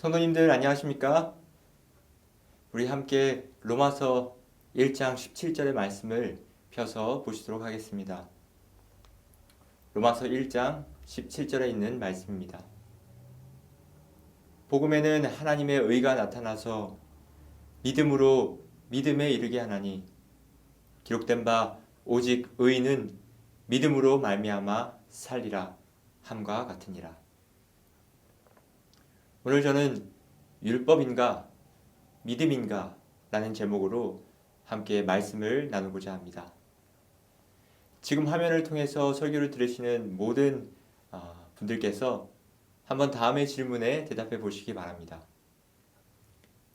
성도님들 안녕하십니까? 우리 함께 로마서 1장 17절의 말씀을 펴서 보시도록 하겠습니다. 로마서 1장 17절에 있는 말씀입니다. 복음에는 하나님의 의가 나타나서 믿음으로 믿음에 이르게 하나니 기록된 바 오직 의인은 믿음으로 말미암아 살리라 함과 같으니라. 오늘 저는 율법인가 믿음인가 라는 제목으로 함께 말씀을 나누고자 합니다. 지금 화면을 통해서 설교를 들으시는 모든 분들께서 한번 다음의 질문에 대답해 보시기 바랍니다.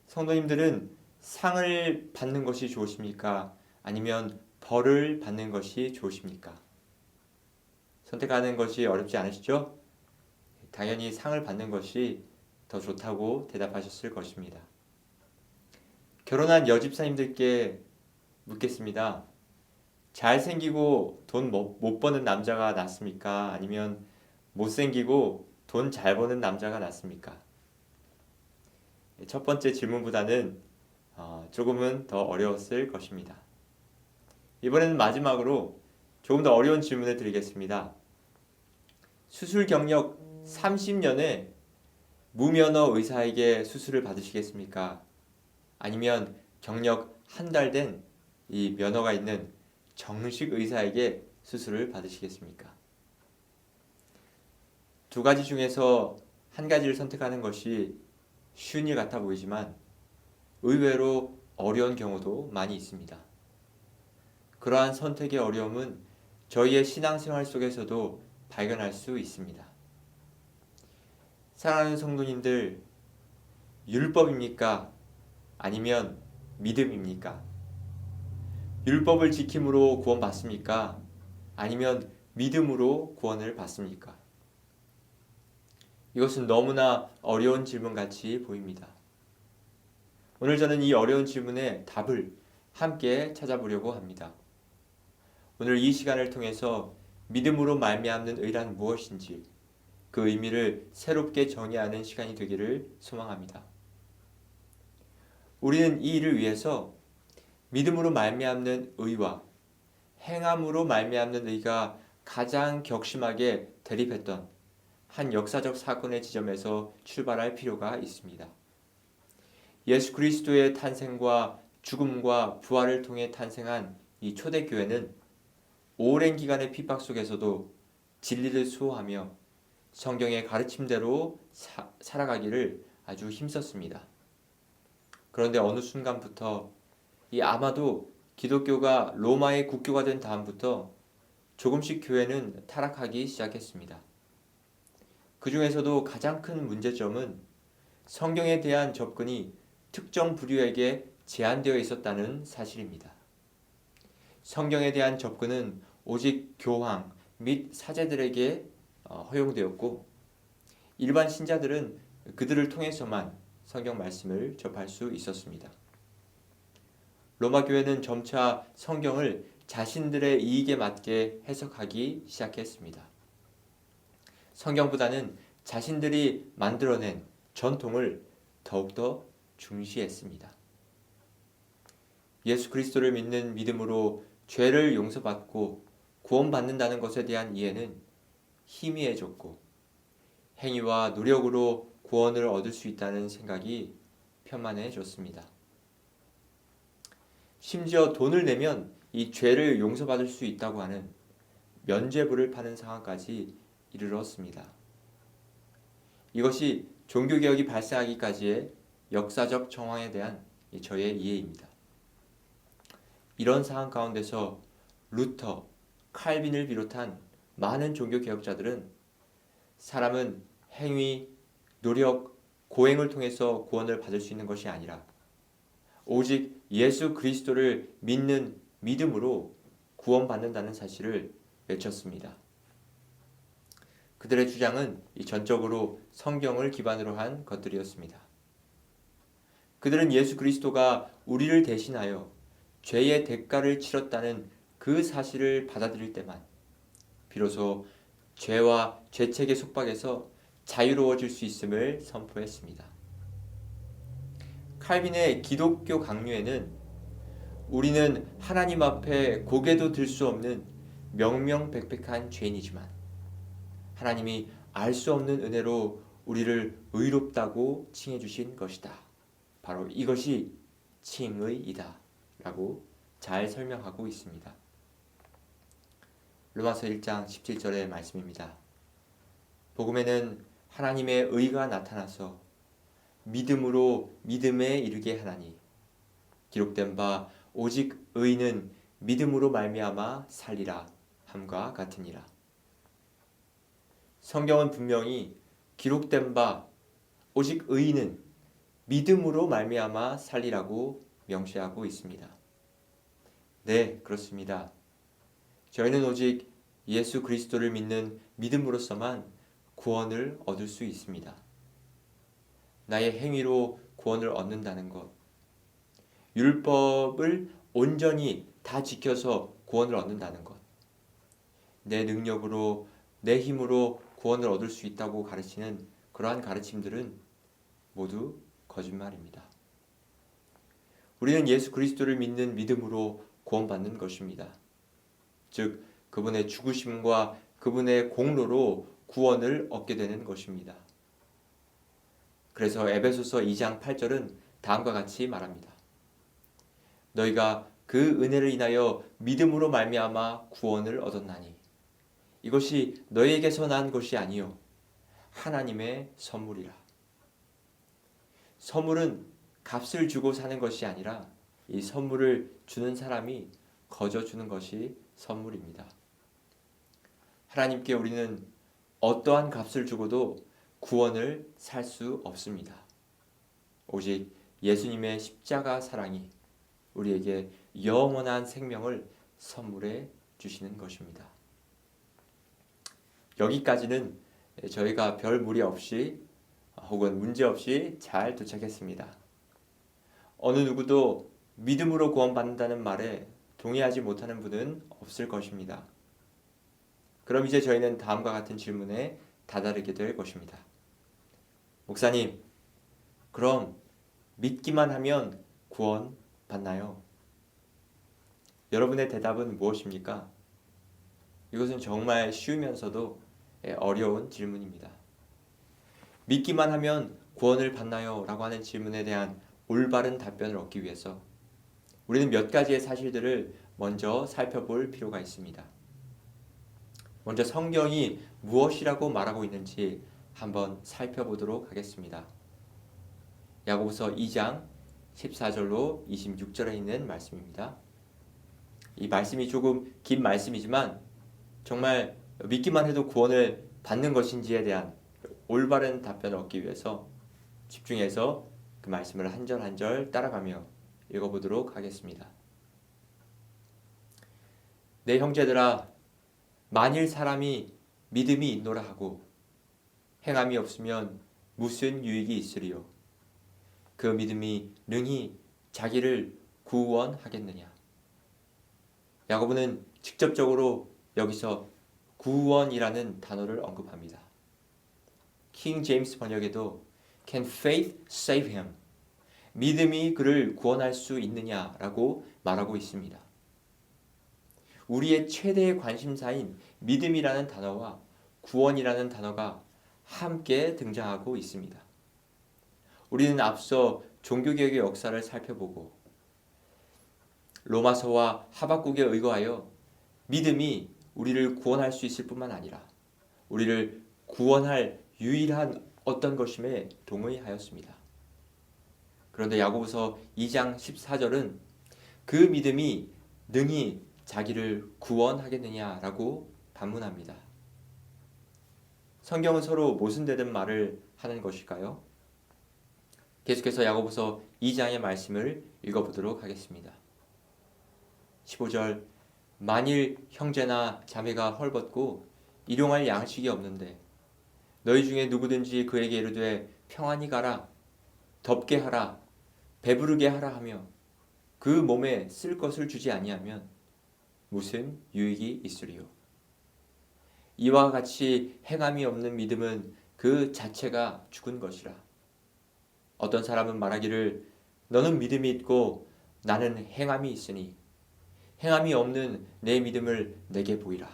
성도님들은 상을 받는 것이 좋으십니까? 아니면 벌을 받는 것이 좋으십니까? 선택하는 것이 어렵지 않으시죠? 당연히 상을 받는 것이 더 좋다고 대답하셨을 것입니다. 결혼한 여집사님들께 묻겠습니다. 잘생기고 돈 못 버는 남자가 낫습니까? 아니면 못생기고 돈 잘 버는 남자가 낫습니까? 첫 번째 질문보다는 조금은 더 어려웠을 것입니다. 이번에는 마지막으로 조금 더 어려운 질문을 드리겠습니다. 수술 경력 30년에 무면허 의사에게 수술을 받으시겠습니까? 아니면 경력 한 달 된 이 면허가 있는 정식 의사에게 수술을 받으시겠습니까? 두 가지 중에서 한 가지를 선택하는 것이 쉬운 일 같아 보이지만 의외로 어려운 경우도 많이 있습니다. 그러한 선택의 어려움은 저희의 신앙생활 속에서도 발견할 수 있습니다. 사랑하는 성도님들, 율법입니까? 아니면 믿음입니까? 율법을 지킴으로 구원받습니까? 아니면 믿음으로 구원을 받습니까? 이것은 너무나 어려운 질문같이 보입니다. 오늘 저는 이 어려운 질문의 답을 함께 찾아보려고 합니다. 오늘 이 시간을 통해서 믿음으로 말미암는 의란 무엇인지 그 의미를 새롭게 정의하는 시간이 되기를 소망합니다. 우리는 이 일을 위해서 믿음으로 말미암는 의와 행함으로 말미암는 의가 가장 격심하게 대립했던 한 역사적 사건의 지점에서 출발할 필요가 있습니다. 예수 그리스도의 탄생과 죽음과 부활을 통해 탄생한 이 초대교회는 오랜 기간의 핍박 속에서도 진리를 수호하며 성경의 가르침대로 살아가기를 아주 힘썼습니다. 그런데 어느 순간부터 아마도 기독교가 로마의 국교가 된 다음부터 조금씩 교회는 타락하기 시작했습니다. 그 중에서도 가장 큰 문제점은 성경에 대한 접근이 특정 부류에게 제한되어 있었다는 사실입니다. 성경에 대한 접근은 오직 교황 및 사제들에게 허용되었고 일반 신자들은 그들을 통해서만 성경 말씀을 접할 수 있었습니다. 로마 교회는 점차 성경을 자신들의 이익에 맞게 해석하기 시작했습니다. 성경보다는 자신들이 만들어낸 전통을 더욱더 중시했습니다. 예수 그리스도를 믿는 믿음으로 죄를 용서받고 구원받는다는 것에 대한 이해는 희미해졌고 행위와 노력으로 구원을 얻을 수 있다는 생각이 편만해졌습니다. 심지어 돈을 내면 이 죄를 용서받을 수 있다고 하는 면죄부를 파는 상황까지 이르렀습니다. 이것이 종교개혁이 발생하기까지의 역사적 정황에 대한 저의 이해입니다. 이런 상황 가운데서 루터, 칼빈을 비롯한 많은 종교개혁자들은 사람은 행위, 노력, 고행을 통해서 구원을 받을 수 있는 것이 아니라 오직 예수 그리스도를 믿는 믿음으로 구원받는다는 사실을 외쳤습니다. 그들의 주장은 전적으로 성경을 기반으로 한 것들이었습니다. 그들은 예수 그리스도가 우리를 대신하여 죄의 대가를 치렀다는 그 사실을 받아들일 때만 비로소 죄와 죄책의 속박에서 자유로워질 수 있음을 선포했습니다. 칼빈의 기독교 강요에는 우리는 하나님 앞에 고개도 들 수 없는 명명백백한 죄인이지만 하나님이 알 수 없는 은혜로 우리를 의롭다고 칭해 주신 것이다. 바로 이것이 칭의이다 라고 잘 설명하고 있습니다. 로마서 1장 17절의 말씀입니다. 복음에는 하나님의 의가 나타나서 믿음으로 믿음에 이르게 하나니 기록된 바 오직 의인은 믿음으로 말미암아 살리라 함과 같으니라. 성경은 분명히 기록된 바 오직 의인은 믿음으로 말미암아 살리라고 명시하고 있습니다. 네, 그렇습니다. 저희는 오직 예수 그리스도를 믿는 믿음으로서만 구원을 얻을 수 있습니다. 나의 행위로 구원을 얻는다는 것, 율법을 온전히 다 지켜서 구원을 얻는다는 것, 내 능력으로, 내 힘으로 구원을 얻을 수 있다고 가르치는 그러한 가르침들은 모두 거짓말입니다. 우리는 예수 그리스도를 믿는 믿음으로 구원받는 것입니다. 즉 그분의 죽으심과 그분의 공로로 구원을 얻게 되는 것입니다. 그래서 에베소서 2장 8절은 다음과 같이 말합니다. 너희가 그 은혜를 인하여 믿음으로 말미암아 구원을 얻었나니 이것이 너희에게서 난 것이 아니요 하나님의 선물이라. 선물은 값을 주고 사는 것이 아니라 이 선물을 주는 사람이 거저 주는 것이 선물입니다. 하나님께 우리는 어떠한 값을 주고도 구원을 살 수 없습니다. 오직 예수님의 십자가 사랑이 우리에게 영원한 생명을 선물해 주시는 것입니다. 여기까지는 저희가 별 무리 없이 혹은 문제 없이 잘 도착했습니다. 어느 누구도 믿음으로 구원받는다는 말에 동의하지 못하는 분은 없을 것입니다. 그럼 이제 저희는 다음과 같은 질문에 다다르게 될 것입니다. 목사님, 그럼 믿기만 하면 구원 받나요? 여러분의 대답은 무엇입니까? 이것은 정말 쉬우면서도 어려운 질문입니다. 믿기만 하면 구원을 받나요? 라고 하는 질문에 대한 올바른 답변을 얻기 위해서 우리는 몇 가지의 사실들을 먼저 살펴볼 필요가 있습니다. 먼저 성경이 무엇이라고 말하고 있는지 한번 살펴보도록 하겠습니다. 야고보서 2장 14절로 26절에 있는 말씀입니다. 이 말씀이 조금 긴 말씀이지만 정말 믿기만 해도 구원을 받는 것인지에 대한 올바른 답변을 얻기 위해서 집중해서 그 말씀을 한 절 한 절 따라가며 읽어보도록 하겠습니다. 내 형제들아, 만일 사람이 믿음이 있노라 하고 행함이 없으면 무슨 유익이 있으리요? 그 믿음이 능히 자기를 구원하겠느냐? 야고보는 직접적으로 여기서 구원이라는 단어를 언급합니다. 킹 제임스 번역에도 Can faith save him? 믿음이 그를 구원할 수 있느냐라고 말하고 있습니다. 우리의 최대의 관심사인 믿음이라는 단어와 구원이라는 단어가 함께 등장하고 있습니다. 우리는 앞서 종교개혁의 역사를 살펴보고 로마서와 하박국에 의거하여 믿음이 우리를 구원할 수 있을 뿐만 아니라 우리를 구원할 유일한 어떤 것임에 동의하였습니다. 그런데 야고보서 2장 14절은 그 믿음이 능히 자기를 구원하겠느냐라고 반문합니다. 성경은 서로 모순되는 말을 하는 것일까요? 계속해서 야고보서 2장의 말씀을 읽어보도록 하겠습니다. 15절 만일 형제나 자매가 헐벗고 일용할 양식이 없는데 너희 중에 누구든지 그에게 이르되 평안히 가라, 덥게 하라, 배부르게 하라 하며 그 몸에 쓸 것을 주지 아니하면 무슨 유익이 있으리요? 이와 같이 행함이 없는 믿음은 그 자체가 죽은 것이라. 어떤 사람은 말하기를 너는 믿음이 있고 나는 행함이 있으니 행함이 없는 내 믿음을 내게 보이라.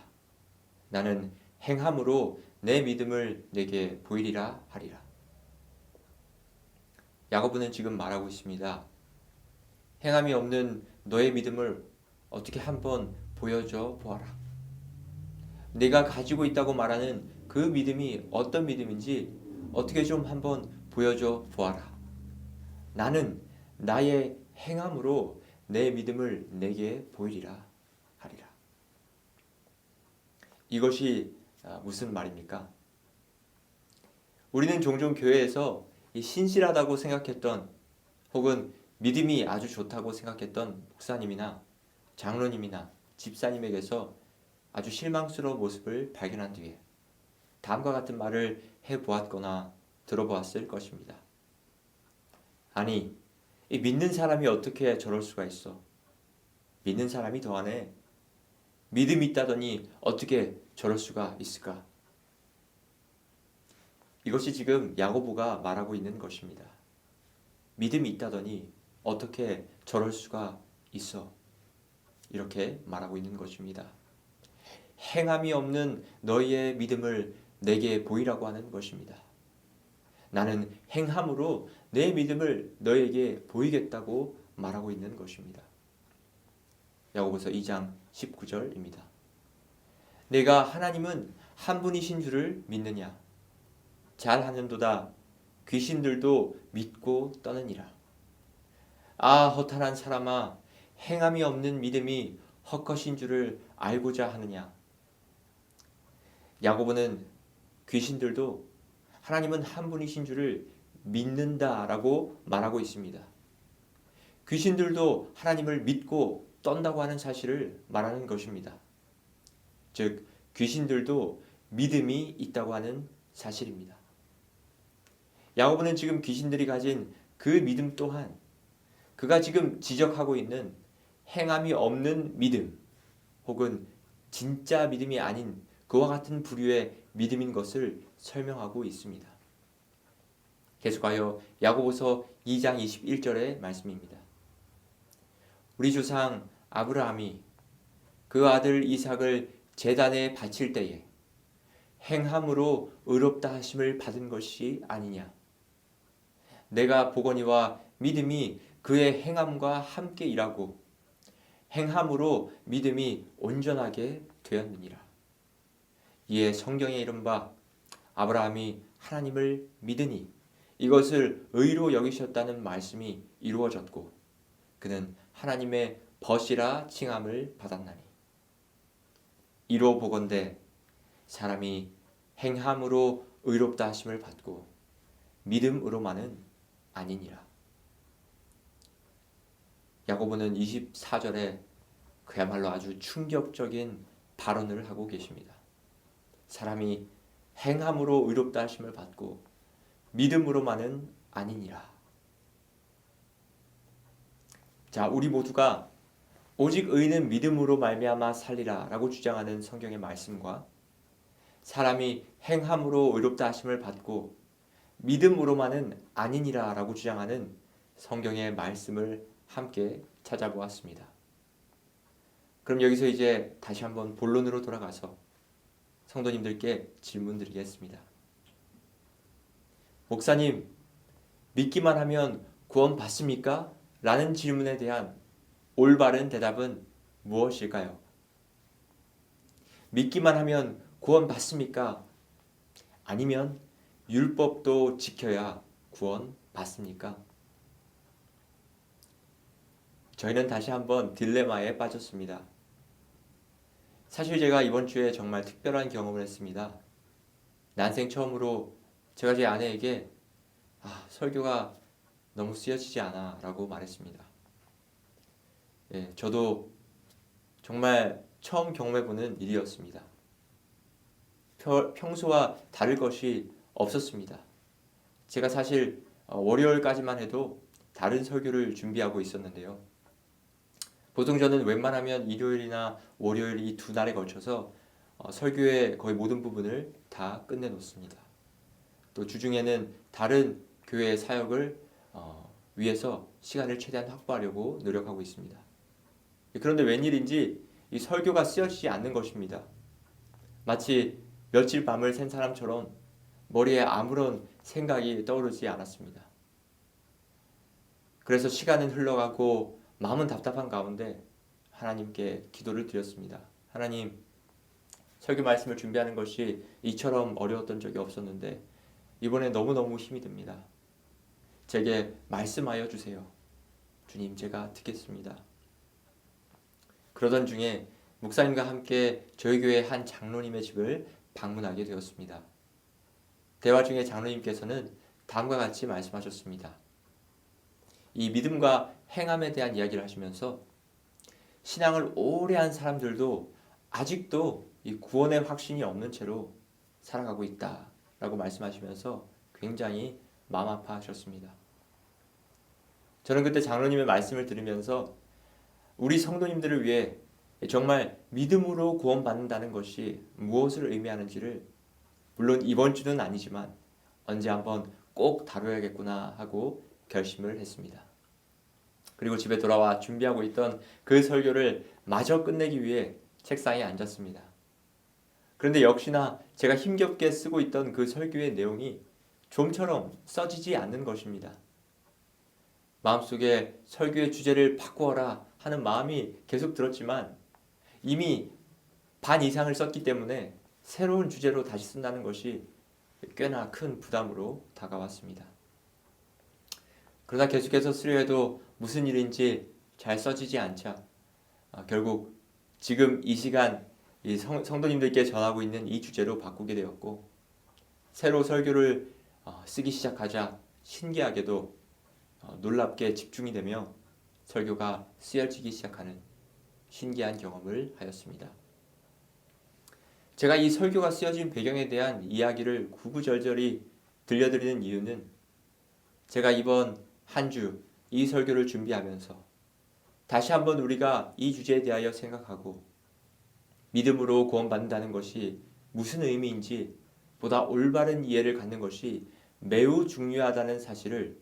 나는 행함으로 내 믿음을 내게 보이리라 하리라. 야고보는 지금 말하고 있습니다. 행함이 없는 너의 믿음을 어떻게 한번 보여줘 보아라. 내가 가지고 있다고 말하는 그 믿음이 어떤 믿음인지 어떻게 좀 한번 보여줘 보아라. 나는 나의 행함으로 내 믿음을 내게 보이리라 하리라. 이것이 무슨 말입니까? 우리는 종종 교회에서 신실하다고 생각했던 혹은 믿음이 아주 좋다고 생각했던 목사님이나 장로님이나 집사님에게서 아주 실망스러운 모습을 발견한 뒤에 다음과 같은 말을 해보았거나 들어보았을 것입니다. 아니, 이 믿는 사람이 어떻게 저럴 수가 있어? 믿는 사람이 더하네. 믿음이 있다더니 어떻게 저럴 수가 있을까? 이것이 지금 야고보가 말하고 있는 것입니다. 믿음이 있다더니 어떻게 저럴 수가 있어? 이렇게 말하고 있는 것입니다. 행함이 없는 너희의 믿음을 내게 보이라고 하는 것입니다. 나는 행함으로 내 믿음을 너에게 보이겠다고 말하고 있는 것입니다. 야고보서 2장 19절입니다. 내가 하나님은 한 분이신 줄을 믿느냐? 잘하는도다. 귀신들도 믿고 떠느니라. 아, 허탄한 사람아, 행함이 없는 믿음이 헛것인 줄을 알고자 하느냐? 야고보는 귀신들도 하나님은 한 분이신 줄을 믿는다라고 말하고 있습니다. 귀신들도 하나님을 믿고 떤다고 하는 사실을 말하는 것입니다. 즉, 귀신들도 믿음이 있다고 하는 사실입니다. 야고보는 지금 귀신들이 가진 그 믿음 또한 그가 지금 지적하고 있는 행함이 없는 믿음 혹은 진짜 믿음이 아닌 그와 같은 부류의 믿음인 것을 설명하고 있습니다. 계속하여 야고보서 2장 21절의 말씀입니다. 우리 조상 아브라함이 그 아들 이삭을 제단에 바칠 때에 행함으로 의롭다 하심을 받은 것이 아니냐. 내가 보거니와 믿음이 그의 행함과 함께 일하고 행함으로 믿음이 온전하게 되었느니라. 이에 성경에 이른바 아브라함이 하나님을 믿으니 이것을 의로 여기셨다는 말씀이 이루어졌고 그는 하나님의 벗이라 칭함을 받았나니 이로 보건대 사람이 행함으로 의롭다 하심을 받고 믿음으로만은 아니니라. 야고보는 24절에 그야말로 아주 충격적인 발언을 하고 계십니다. 사람이 행함으로 의롭다 하심을 받고 믿음으로만은 아니니라. 자, 우리 모두가 오직 의인은 믿음으로 말미암아 살리라 라고 주장하는 성경의 말씀과 사람이 행함으로 의롭다 하심을 받고 믿음으로만은 아니니라 라고 주장하는 성경의 말씀을 함께 찾아보았습니다. 그럼 여기서 이제 다시 한번 본론으로 돌아가서 성도님들께 질문 드리겠습니다. 목사님, 믿기만 하면 구원 받습니까? 라는 질문에 대한 올바른 대답은 무엇일까요? 믿기만 하면 구원 받습니까? 아니면 율법도 지켜야 구원 받습니까? 저희는 다시 한번 딜레마에 빠졌습니다. 사실 제가 이번 주에 정말 특별한 경험을 했습니다. 난생 처음으로 제가 제 아내에게 설교가 너무 쓰여지지 않아 라고 말했습니다. 저도 정말 처음 경험해보는 일이었습니다. 평소와 다를 것이 없었습니다. 제가 사실 월요일까지만 해도 다른 설교를 준비하고 있었는데요. 보통 저는 웬만하면 일요일이나 월요일 이 두 날에 걸쳐서 설교의 거의 모든 부분을 다 끝내놓습니다. 또 주중에는 다른 교회의 사역을 위해서 시간을 최대한 확보하려고 노력하고 있습니다. 그런데 웬일인지 이 설교가 쓰여지지 않는 것입니다. 마치 며칠 밤을 샌 사람처럼 머리에 아무런 생각이 떠오르지 않았습니다. 그래서 시간은 흘러가고 마음은 답답한 가운데 하나님께 기도를 드렸습니다. 하나님, 설교 말씀을 준비하는 것이 이처럼 어려웠던 적이 없었는데 이번에 너무너무 힘이 듭니다. 제게 말씀하여 주세요. 주님, 제가 듣겠습니다. 그러던 중에 목사님과 함께 저희 교회 한 장로님의 집을 방문하게 되었습니다. 대화 중에 장로님께서는 다음과 같이 말씀하셨습니다. 이 믿음과 행함에 대한 이야기를 하시면서 신앙을 오래 한 사람들도 아직도 이 구원의 확신이 없는 채로 살아가고 있다라고 말씀하시면서 굉장히 마음 아파하셨습니다. 저는 그때 장로님의 말씀을 들으면서 우리 성도님들을 위해 정말 믿음으로 구원받는다는 것이 무엇을 의미하는지를 물론 이번 주는 아니지만 언제 한번 꼭 다뤄야겠구나 하고 결심을 했습니다. 그리고 집에 돌아와 준비하고 있던 그 설교를 마저 끝내기 위해 책상에 앉았습니다. 그런데 역시나 제가 힘겹게 쓰고 있던 그 설교의 내용이 좀처럼 써지지 않는 것입니다. 마음속에 설교의 주제를 바꾸어라 하는 마음이 계속 들었지만 이미 반 이상을 썼기 때문에 새로운 주제로 다시 쓴다는 것이 꽤나 큰 부담으로 다가왔습니다. 그러다 계속해서 쓰려 해도 무슨 일인지 잘 써지지 않자 결국 지금 이 시간 이 성도님들께 전하고 있는 이 주제로 바꾸게 되었고 새로 설교를 쓰기 시작하자 신기하게도 놀랍게 집중이 되며 설교가 쓰여지기 시작하는 신기한 경험을 하였습니다. 제가 이 설교가 쓰여진 배경에 대한 이야기를 구구절절히 들려드리는 이유는 제가 이번 한 주 이 설교를 준비하면서 다시 한번 우리가 이 주제에 대하여 생각하고 믿음으로 구원받는다는 것이 무슨 의미인지 보다 올바른 이해를 갖는 것이 매우 중요하다는 사실을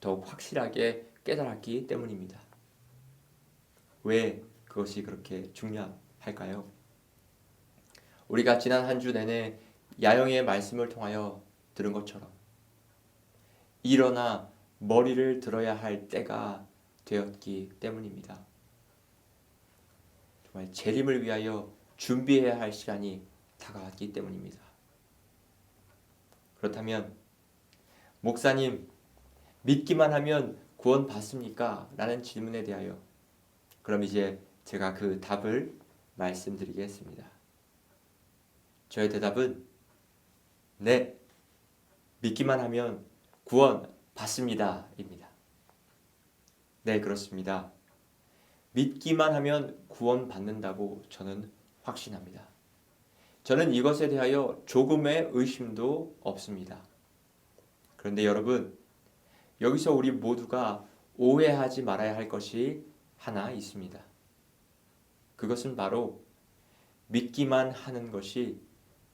더욱 확실하게 깨달았기 때문입니다. 왜 그것이 그렇게 중요할까요? 우리가 지난 한 주 내내 야영의 말씀을 통하여 들은 것처럼 일어나 머리를 들어야 할 때가 되었기 때문입니다. 정말 재림을 위하여 준비해야 할 시간이 다가왔기 때문입니다. 그렇다면 목사님, 믿기만 하면 구원 받습니까? 라는 질문에 대하여 그럼 이제 제가 그 답을 말씀드리겠습니다. 저의 대답은 네, 믿기만 하면 구원 받습니다. 입니다. 네, 그렇습니다. 믿기만 하면 구원 받는다고 저는 확신합니다. 저는 이것에 대하여 조금의 의심도 없습니다. 그런데 여러분, 여기서 우리 모두가 오해하지 말아야 할 것이 하나 있습니다. 그것은 바로 믿기만 하는 것이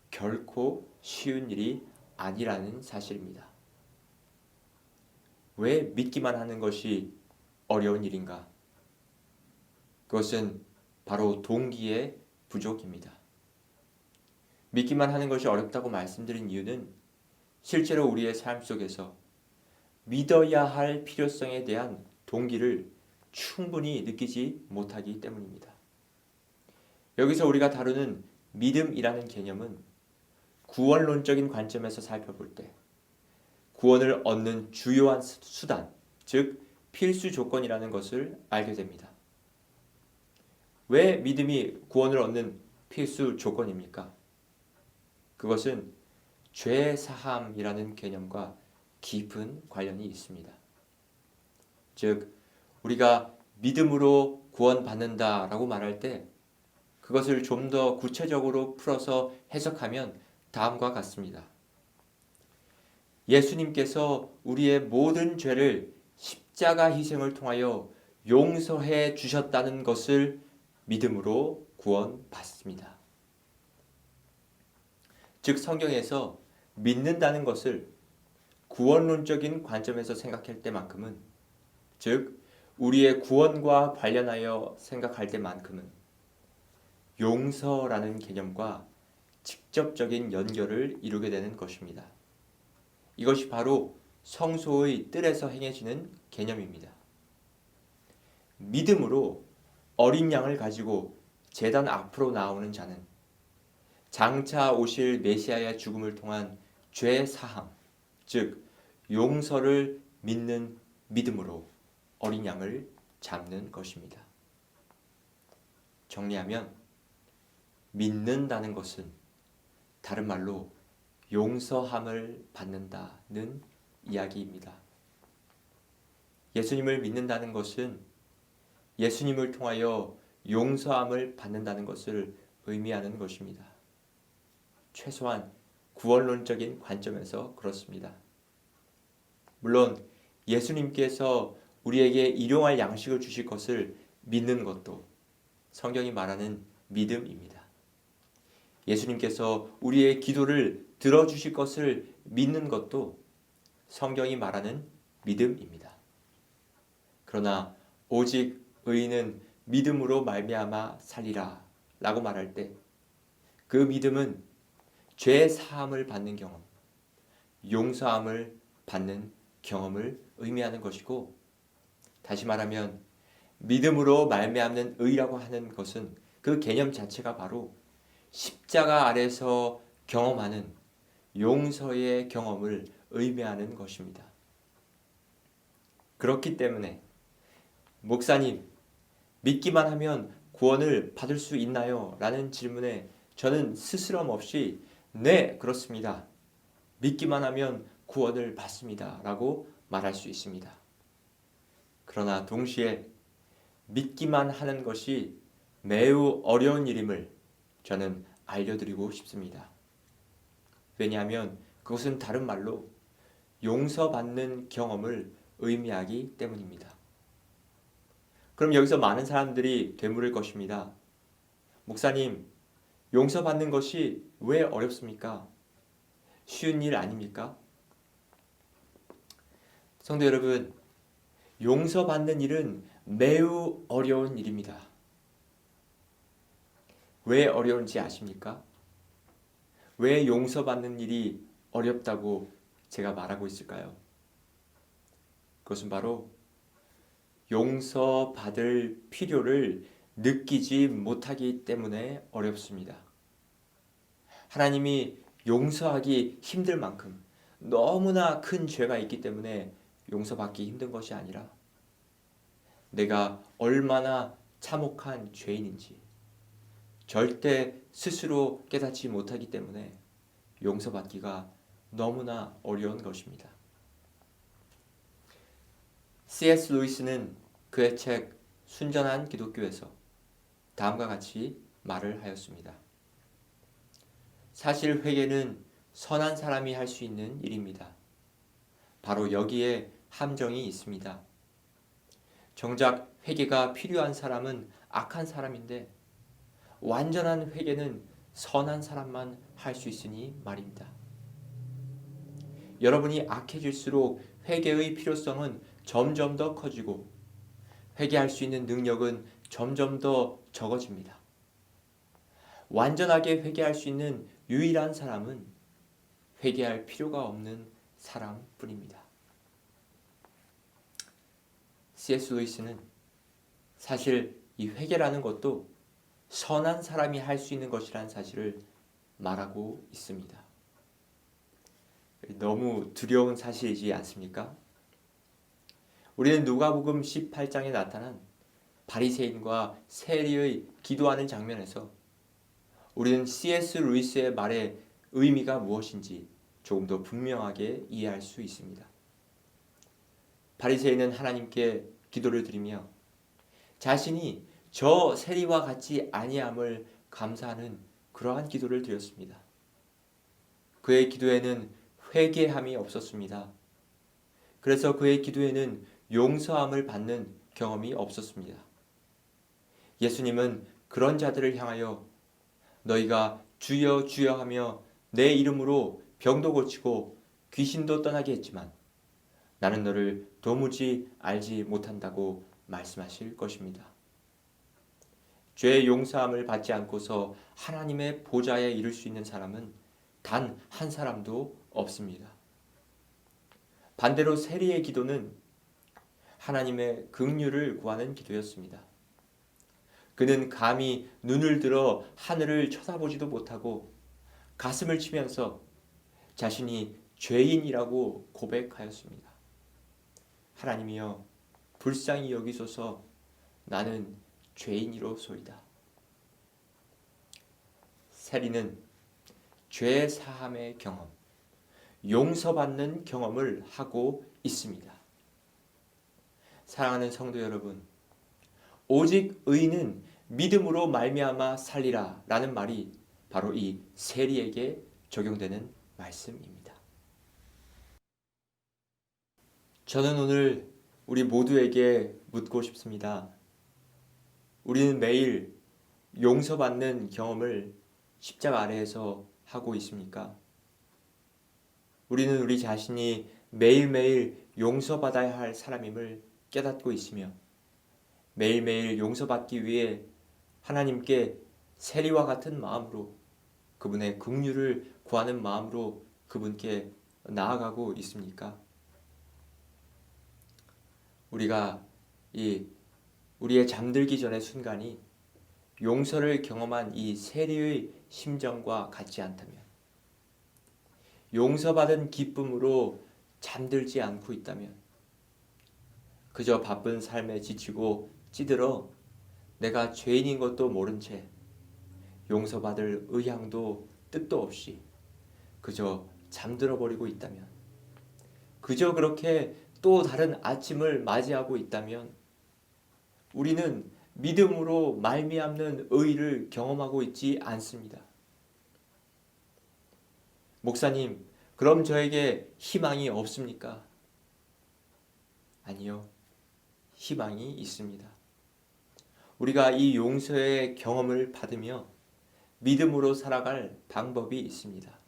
결코 쉬운 일이 아니라는 사실입니다. 왜 믿기만 하는 것이 어려운 일인가? 그것은 바로 동기의 부족입니다. 믿기만 하는 것이 어렵다고 말씀드린 이유는 실제로 우리의 삶 속에서 믿어야 할 필요성에 대한 동기를 충분히 느끼지 못하기 때문입니다. 여기서 우리가 다루는 믿음이라는 개념은 구원론적인 관점에서 살펴볼 때 구원을 얻는 주요한 수단, 즉 필수 조건이라는 것을 알게 됩니다. 왜 믿음이 구원을 얻는 필수 조건입니까? 그것은 죄 사함이라는 개념과 깊은 관련이 있습니다. 즉 우리가 믿음으로 구원받는다라고 말할 때 그것을 좀 더 구체적으로 풀어서 해석하면 다음과 같습니다. 예수님께서 우리의 모든 죄를 십자가 희생을 통하여 용서해 주셨다는 것을 믿음으로 구원받습니다. 즉 성경에서 믿는다는 것을 구원론적인 관점에서 생각할 때만큼은 즉 우리의 구원과 관련하여 생각할 때만큼은 용서라는 개념과 직접적인 연결을 이루게 되는 것입니다. 이것이 바로 성소의 뜰에서 행해지는 개념입니다. 믿음으로 어린 양을 가지고 제단 앞으로 나오는 자는 장차 오실 메시아의 죽음을 통한 죄 사함, 즉 용서를 믿는 믿음으로 어린 양을 잡는 것입니다. 정리하면 믿는다는 것은 다른 말로 용서함을 받는다는 이야기입니다. 예수님을 믿는다는 것은 예수님을 통하여 용서함을 받는다는 것을 의미하는 것입니다. 최소한 구원론적인 관점에서 그렇습니다. 물론 예수님께서 우리에게 일용할 양식을 주실 것을 믿는 것도 성경이 말하는 믿음입니다. 예수님께서 우리의 기도를 들어주실 것을 믿는 것도 성경이 말하는 믿음입니다. 그러나 오직 의인은 믿음으로 말미암아 살리라 라고 말할 때 그 믿음은 죄 사함을 받는 경험, 용서함을 받는 경험을 의미하는 것이고, 다시 말하면 믿음으로 말미암는 의라고 하는 것은 그 개념 자체가 바로 십자가 아래서 경험하는 용서의 경험을 의미하는 것입니다. 그렇기 때문에 목사님, 믿기만 하면 구원을 받을 수 있나요? 라는 질문에 저는 스스럼 없이 네, 그렇습니다. 믿기만 하면 구원을 받습니다. 라고 말할 수 있습니다. 그러나 동시에 믿기만 하는 것이 매우 어려운 일임을 저는 알려드리고 싶습니다. 왜냐하면 그것은 다른 말로 용서받는 경험을 의미하기 때문입니다. 그럼 여기서 많은 사람들이 되물을 것입니다. 목사님, 용서받는 것이 왜 어렵습니까? 쉬운 일 아닙니까? 성도 여러분, 용서받는 일은 매우 어려운 일입니다. 왜 어려운지 아십니까? 왜 용서받는 일이 어렵다고 제가 말하고 있을까요? 그것은 바로 용서받을 필요를 느끼지 못하기 때문에 어렵습니다. 하나님이 용서하기 힘들 만큼 너무나 큰 죄가 있기 때문에 용서받기 힘든 것이 아니라 내가 얼마나 참혹한 죄인인지 절대 스스로 깨닫지 못하기 때문에 용서받기가 너무나 어려운 것입니다. C.S. 루이스는 그의 책 순전한 기독교에서 다음과 같이 말을 하였습니다. 사실 회개는 선한 사람이 할 수 있는 일입니다. 바로 여기에 함정이 있습니다. 정작 회개가 필요한 사람은 악한 사람인데 완전한 회개는 선한 사람만 할 수 있으니 말입니다. 여러분이 악해질수록 회개의 필요성은 점점 더 커지고 회개할 수 있는 능력은 점점 더 적어집니다. 완전하게 회개할 수 있는 유일한 사람은 회개할 필요가 없는 사람뿐입니다. C.S. 루이스는 사실 이 회개라는 것도 선한 사람이 할 수 있는 것이라는 사실을 말하고 있습니다. 너무 두려운 사실이지 않습니까? 우리는 누가복음 18장에 나타난 바리새인과 세리의 기도하는 장면에서 우리는 C.S. 루이스의 말의 의미가 무엇인지 조금 더 분명하게 이해할 수 있습니다. 바리새인은 하나님께 기도를 드리며 자신이 저 세리와 같이 아니함을 감사하는 그러한 기도를 드렸습니다. 그의 기도에는 회개함이 없었습니다. 그래서 그의 기도에는 용서함을 받는 경험이 없었습니다. 예수님은 그런 자들을 향하여 너희가 주여 주여 하며 내 이름으로 병도 고치고 귀신도 떠나게 했지만 나는 너를 도무지 알지 못한다고 말씀하실 것입니다. 죄의 용서함을 받지 않고서 하나님의 보좌에 이를 수 있는 사람은 단 한 사람도 없습니다. 반대로 세리의 기도는 하나님의 긍휼을 구하는 기도였습니다. 그는 감히 눈을 들어 하늘을 쳐다보지도 못하고 가슴을 치면서 자신이 죄인이라고 고백하였습니다. 하나님이여 불쌍히 여기소서 나는 죄인이로소이다. 세리는 죄 사함의 경험, 용서받는 경험을 하고 있습니다. 사랑하는 성도 여러분, 오직 의인은 믿음으로 말미암아 살리라 라는 말이 바로 이 세리에게 적용되는 말씀입니다. 저는 오늘 우리 모두에게 묻고 싶습니다. 우리는 매일 용서받는 경험을 십자가 아래에서 하고 있습니까? 우리는 우리 자신이 매일매일 용서받아야 할 사람임을 깨닫고 있으며 매일매일 용서받기 위해 하나님께 세리와 같은 마음으로 그분의 긍휼을 구하는 마음으로 그분께 나아가고 있습니까? 우리가 우리의 잠들기 전의 순간이 용서를 경험한 이 세리의 심정과 같지 않다면, 용서받은 기쁨으로 잠들지 않고 있다면, 그저 바쁜 삶에 지치고 찌들어 내가 죄인인 것도 모른 채 용서받을 의향도 뜻도 없이 그저 잠들어 버리고 있다면, 그저 그렇게 또 다른 아침을 맞이하고 있다면 우리는 믿음으로 말미암는 의를 경험하고 있지 않습니다. 목사님, 그럼 저에게 희망이 없습니까? 아니요. 희망이 있습니다. 우리가 이 용서의 경험을 받으며 믿음으로 살아갈 방법이 있습니다.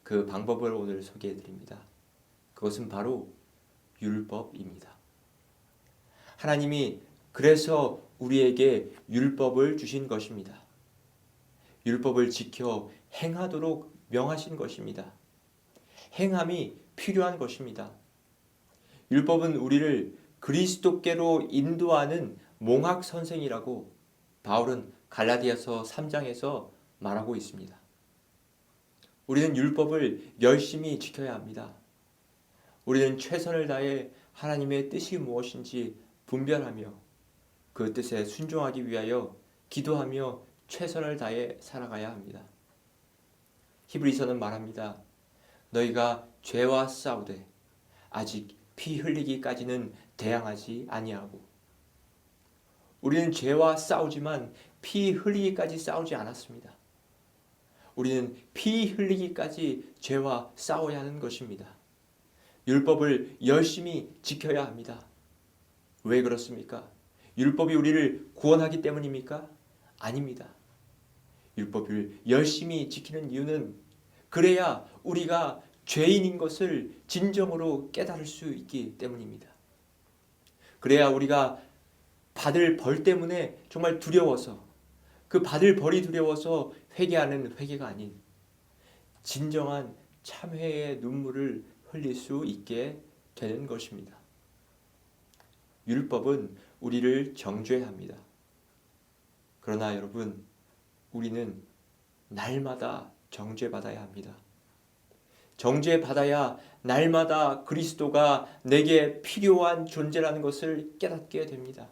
그 방법을 오늘 소개해 드립니다. 그것은 바로 율법입니다. 하나님이 그래서 우리에게 율법을 주신 것입니다. 율법을 지켜 행하도록 명하신 것입니다. 행함이 필요한 것입니다. 율법은 우리를 그리스도께로 인도하는 몽학 선생이라고 바울은 갈라디아서 3장에서 말하고 있습니다. 우리는 율법을 열심히 지켜야 합니다. 우리는 최선을 다해 하나님의 뜻이 무엇인지 분별하며 그 뜻에 순종하기 위하여 기도하며 최선을 다해 살아가야 합니다. 히브리서는 말합니다. 너희가 죄와 싸우되 아직 피 흘리기까지는 대항하지 아니하고. 우리는 죄와 싸우지만 피 흘리기까지 싸우지 않았습니다. 우리는 피 흘리기까지 죄와 싸워야 하는 것입니다. 율법을 열심히 지켜야 합니다. 왜 그렇습니까? 율법이 우리를 구원하기 때문입니까? 아닙니다. 율법을 열심히 지키는 이유는 그래야 우리가 죄인인 것을 진정으로 깨달을 수 있기 때문입니다. 그래야 우리가 받을 벌 때문에 정말 두려워서, 그 받을 벌이 두려워서 회개하는 회개가 아닌 진정한 참회의 눈물을 흘릴 수 있게 되는 것입니다. 율법은 우리를 정죄합니다. 그러나 여러분, 우리는 날마다 정죄받아야 합니다. 정죄받아야 날마다 그리스도가 내게 필요한 존재라는 것을 깨닫게 됩니다.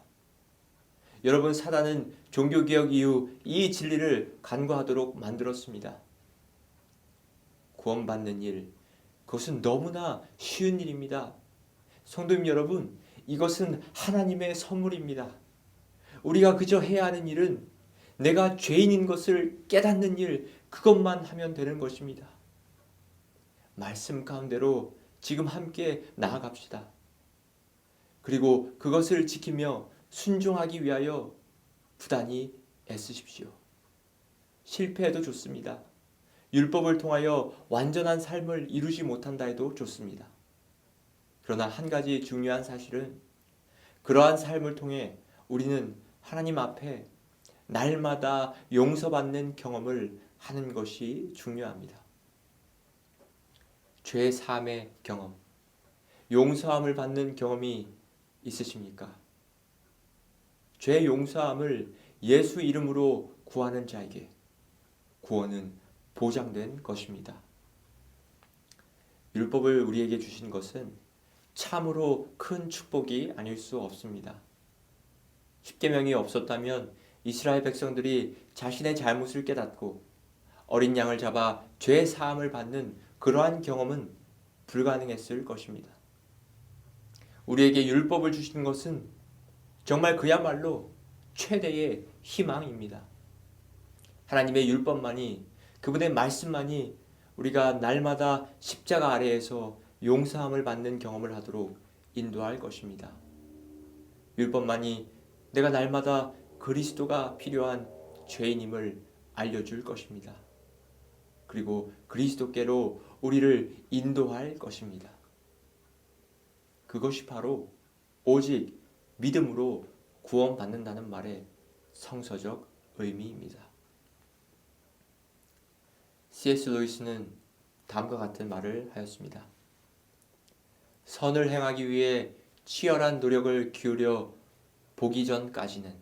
여러분, 사단은 종교개혁 이후 이 진리를 간과하도록 만들었습니다. 구원받는 일, 그것은 너무나 쉬운 일입니다. 성도님 여러분, 이것은 하나님의 선물입니다. 우리가 그저 해야 하는 일은 내가 죄인인 것을 깨닫는 일, 그것만 하면 되는 것입니다. 말씀 가운데로 지금 함께 나아갑시다. 그리고 그것을 지키며 순종하기 위하여 부단히 애쓰십시오. 실패해도 좋습니다. 율법을 통하여 완전한 삶을 이루지 못한다 해도 좋습니다. 그러나 한 가지 중요한 사실은 그러한 삶을 통해 우리는 하나님 앞에 날마다 용서받는 경험을 하는 것이 중요합니다. 죄 사함의 경험, 용서함을 받는 경험이 있으십니까? 죄 용서함을 예수 이름으로 구하는 자에게 구원은 보장된 것입니다. 율법을 우리에게 주신 것은 참으로 큰 축복이 아닐 수 없습니다. 십계명이 없었다면 이스라엘 백성들이 자신의 잘못을 깨닫고 어린 양을 잡아 죄 사함을 받는 그러한 경험은 불가능했을 것입니다. 우리에게 율법을 주신 것은 정말 그야말로 최대의 희망입니다. 하나님의 율법만이, 그분의 말씀만이 우리가 날마다 십자가 아래에서 용서함을 받는 경험을 하도록 인도할 것입니다. 율법만이 내가 날마다 그리스도가 필요한 죄인임을 알려줄 것입니다. 그리고 그리스도께로 우리를 인도할 것입니다. 그것이 바로 오직 믿음으로 구원받는다는 말의 성서적 의미입니다. C.S. 루이스는 다음과 같은 말을 하였습니다. 선을 행하기 위해 치열한 노력을 기울여 보기 전까지는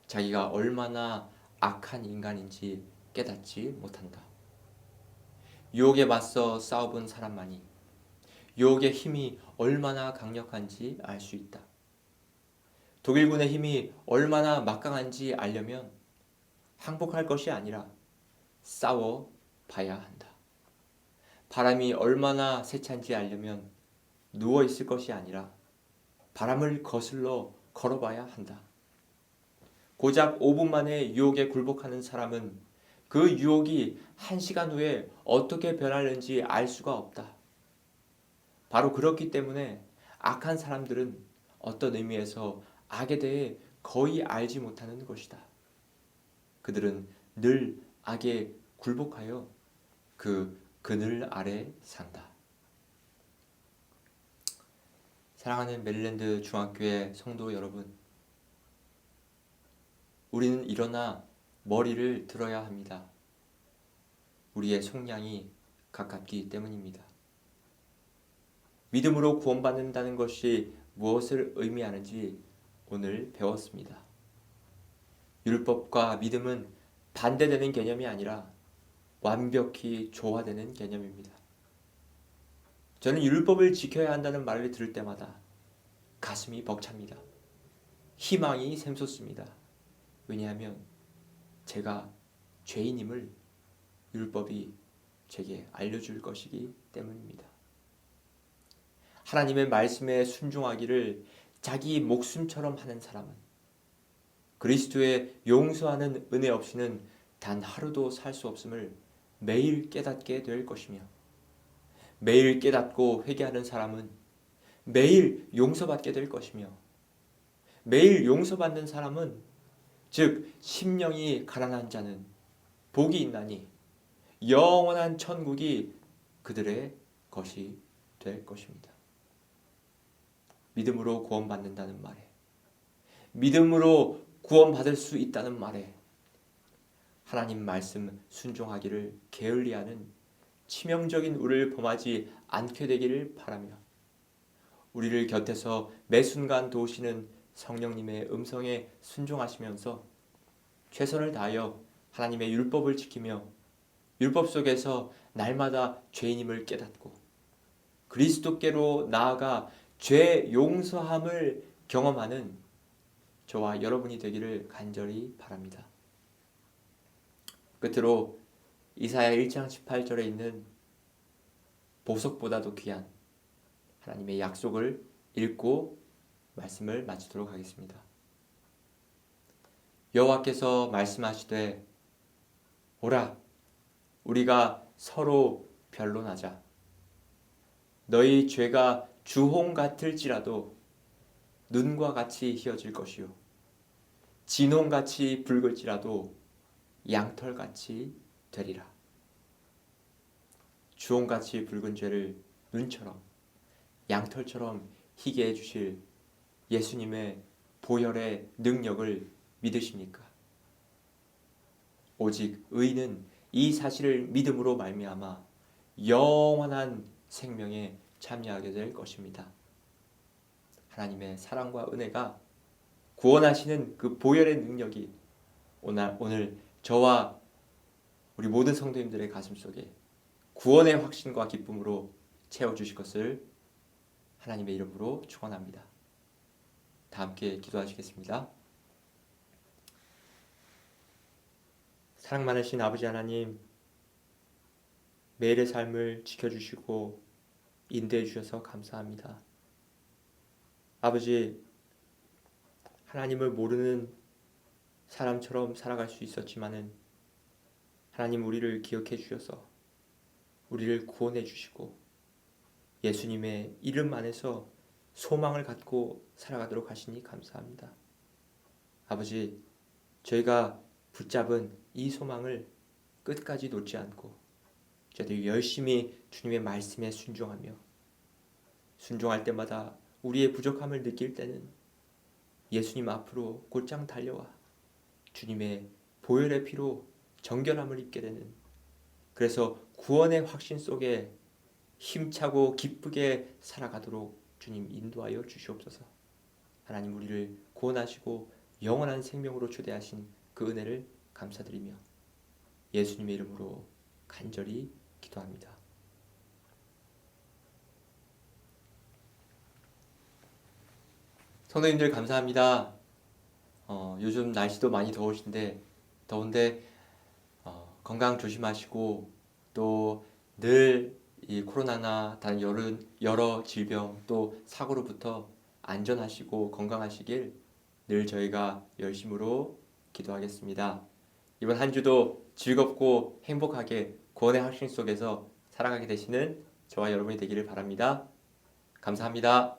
자기가 얼마나 악한 인간인지 깨닫지 못한다. 유혹에 맞서 싸워본 사람만이 유혹의 힘이 얼마나 강력한지 알 수 있다. 독일군의 힘이 얼마나 막강한지 알려면 항복할 것이 아니라 싸워 봐야 한다. 바람이 얼마나 세찬지 알려면 누워 있을 것이 아니라 바람을 거슬러 걸어봐야 한다. 고작 5분 만에 유혹에 굴복하는 사람은 그 유혹이 1시간 후에 어떻게 변하는지 알 수가 없다. 바로 그렇기 때문에 악한 사람들은 어떤 의미에서 악에 대해 거의 알지 못하는 것이다. 그들은 늘 악에 굴복하여 그 그늘 아래 산다. 사랑하는 메릴랜드 중학교의 성도 여러분, 우리는 일어나 머리를 들어야 합니다. 우리의 속량이 가깝기 때문입니다. 믿음으로 구원받는다는 것이 무엇을 의미하는지 오늘 배웠습니다. 율법과 믿음은 반대되는 개념이 아니라 완벽히 조화되는 개념입니다. 저는 율법을 지켜야 한다는 말을 들을 때마다 가슴이 벅찹니다. 희망이 샘솟습니다. 왜냐하면 제가 죄인임을 율법이 제게 알려줄 것이기 때문입니다. 하나님의 말씀에 순종하기를 자기 목숨처럼 하는 사람은 그리스도의 용서하는 은혜 없이는 단 하루도 살 수 없음을 매일 깨닫게 될 것이며, 매일 깨닫고 회개하는 사람은 매일 용서받게 될 것이며, 매일 용서받는 사람은 즉 심령이 가난한 자는 복이 있나니 영원한 천국이 그들의 것이 될 것입니다. 믿음으로 구원받는다는 말에, 믿음으로 구원받을 수 있다는 말에 하나님 말씀 순종하기를 게을리하는 치명적인 우를 범하지 않게 되기를 바라며, 우리를 곁에서 매 순간 도우시는 성령님의 음성에 순종하시면서 최선을 다하여 하나님의 율법을 지키며 율법 속에서 날마다 죄인임을 깨닫고 그리스도께로 나아가 죄 용서함을 경험하는 저와 여러분이 되기를 간절히 바랍니다. 끝으로 이사야 1장 18절에 있는 보석보다도 귀한 하나님의 약속을 읽고 말씀을 마치도록 하겠습니다. 여호와께서 말씀하시되 오라 우리가 서로 변론하자. 너희 죄가 주홍 같을지라도 눈과 같이 희어질 것이요 진홍같이 붉을지라도 양털같이 되리라. 주홍같이 붉은 죄를 눈처럼, 양털처럼 희게 해주실 예수님의 보혈의 능력을 믿으십니까? 오직 의인은 이 사실을 믿음으로 말미암아 영원한 생명에 참여하게 될 것입니다. 하나님의 사랑과 은혜가 구원하시는 그 보혈의 능력이 오늘 저와 우리 모든 성도님들의 가슴 속에 구원의 확신과 기쁨으로 채워주실 것을 하나님의 이름으로 축원합니다. 다 함께 기도하시겠습니다. 사랑 많으신 아버지 하나님, 매일의 삶을 지켜주시고 인도해 주셔서 감사합니다. 아버지, 하나님을 모르는 사람처럼 살아갈 수 있었지만은 하나님 우리를 기억해 주셔서 우리를 구원해 주시고 예수님의 이름 안에서 소망을 갖고 살아가도록 하시니 감사합니다. 아버지, 저희가 붙잡은 이 소망을 끝까지 놓지 않고 저희들이 열심히 주님의 말씀에 순종할 때마다 우리의 부족함을 느낄 때는 예수님 앞으로 곧장 달려와 주님의 보혈의 피로 정결함을 입게 되는, 그래서 구원의 확신 속에 힘차고 기쁘게 살아가도록 주님 인도하여 주시옵소서. 하나님 우리를 구원하시고 영원한 생명으로 초대하신 그 은혜를 감사드리며 예수님의 이름으로 간절히 기도합니다. 성도님들 감사합니다. 요즘 날씨도 많이 더운데 건강 조심하시고 또 늘 이 코로나나 다른 여러 질병 또 사고로부터 안전하시고 건강하시길 늘 저희가 열심으로 기도하겠습니다. 이번 한 주도 즐겁고 행복하게 구원의 확신 속에서 살아가게 되시는 저와 여러분이 되기를 바랍니다. 감사합니다.